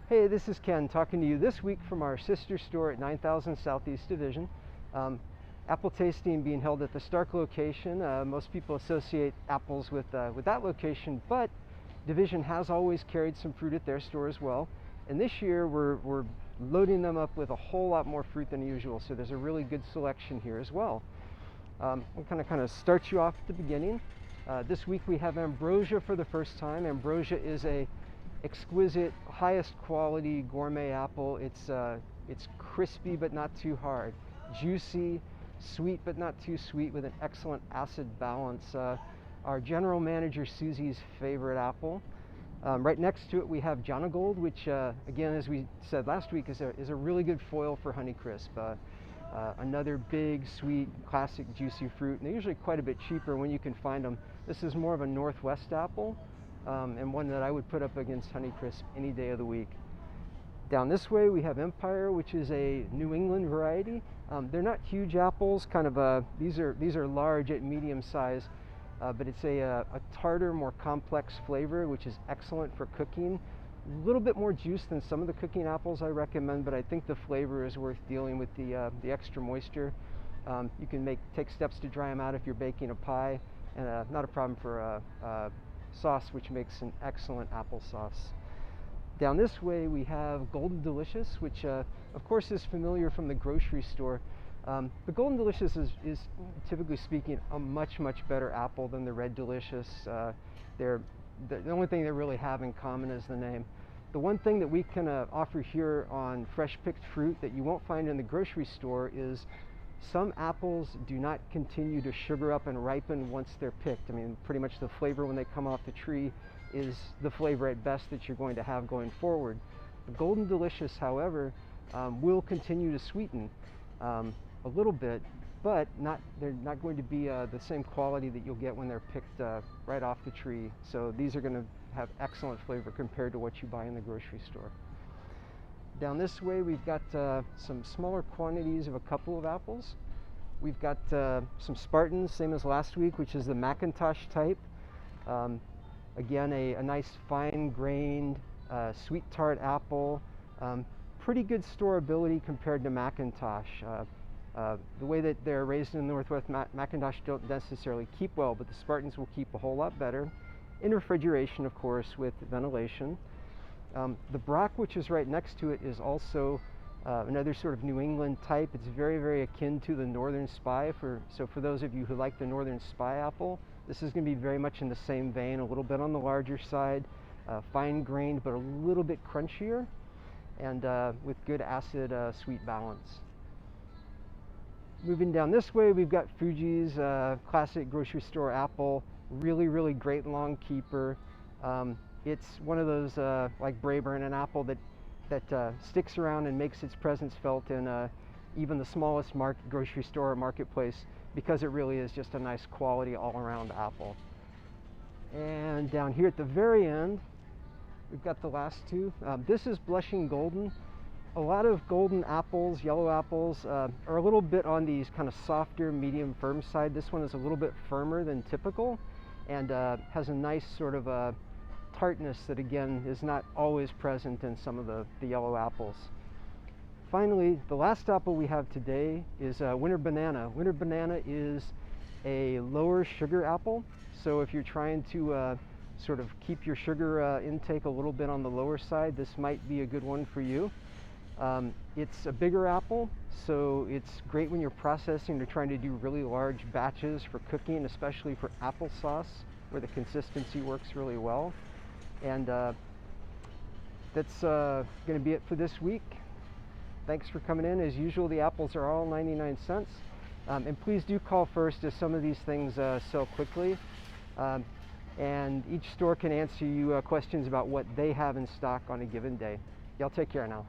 Hey, this is Ken talking to you this week from our sister store at 9000 Southeast Division. Apple tasting being held at the Stark location. Most people associate apples with that location, but Division has always carried some fruit at their store as well. And this year we're loading them up with a whole lot more fruit than usual, so there's a really good selection here as well. We'll kind of start you off at the beginning. This week we have ambrosia for the first time. Ambrosia is a exquisite, highest quality gourmet apple. It's crispy but not too hard, juicy, sweet but not too sweet, with an excellent acid balance. Our general manager Susie's favorite apple. Right next to it we have Jonagold, which again, as we said last week, is a really good foil for Honeycrisp. Another big, sweet, classic, juicy fruit, and they're usually quite a bit cheaper when you can find them. This is more of a Northwest apple, and one that I would put up against Honeycrisp any day of the week. Down this way we have Empire, which is a New England variety. They're not huge apples, these are large at medium size, but it's a tartar, more complex flavor, which is excellent for cooking. A little bit more juice than some of the cooking apples I recommend, but I think the flavor is worth dealing with the extra moisture. You can take steps to dry them out if you're baking a pie, and not a problem for sauce, which makes an excellent applesauce. Down this way we have Golden Delicious, which of course is familiar from the grocery store. The Golden Delicious is typically speaking a much better apple than the Red Delicious. The only thing they really have in common is the name. The one thing that we can offer here on fresh picked fruit that you won't find in the grocery store is some apples do not continue to sugar up and ripen once they're picked. I mean, pretty much the flavor when they come off the tree is the flavor at best that you're going to have going forward. The Golden Delicious, however, will continue to sweeten a little bit, but they're not going to be the same quality that you'll get when they're picked right off the tree. So these are going to have excellent flavor compared to what you buy in the grocery store. Down this way we've got some smaller quantities of a couple of apples. We've got some Spartans, same as last week, which is the Macintosh type. Again, a nice fine-grained, sweet tart apple. Pretty good storability compared to Macintosh. The way that they're raised in the Northwest, Macintosh don't necessarily keep well, but the Spartans will keep a whole lot better. In refrigeration, of course, with ventilation. The Brock, which is right next to it, is also another sort of New England type. It's very akin to the Northern Spy. So for those of you who like the Northern Spy apple, this is going to be very much in the same vein, a little bit on the larger side, fine-grained but a little bit crunchier, and with good acid sweet balance. Moving down this way, we've got Fuji's classic grocery store apple. Really great long keeper. It's one of those, like Braeburn, an apple that sticks around and makes its presence felt in even the smallest grocery store or marketplace, because it really is just a nice quality all-around apple. And down here at the very end, we've got the last two. This is Blushing Golden. A lot of golden apples, yellow apples, are a little bit on these kind of softer, medium firm side. This one is a little bit firmer than typical, and has a nice sort of tartness that again is not always present in some of the yellow apples. Finally, the last apple we have today is Winter Banana. Winter Banana is a lower sugar apple, so if you're trying to sort of keep your sugar intake a little bit on the lower side, this might be a good one for you. It's a bigger apple, so it's great when you're processing or trying to do really large batches for cooking, especially for applesauce, where the consistency works really well. And that's going to be it for this week. Thanks for coming in. As usual, the apples are all 99 cents. And please do call first, as some of these things sell quickly. And each store can answer you questions about what they have in stock on a given day. Y'all take care now.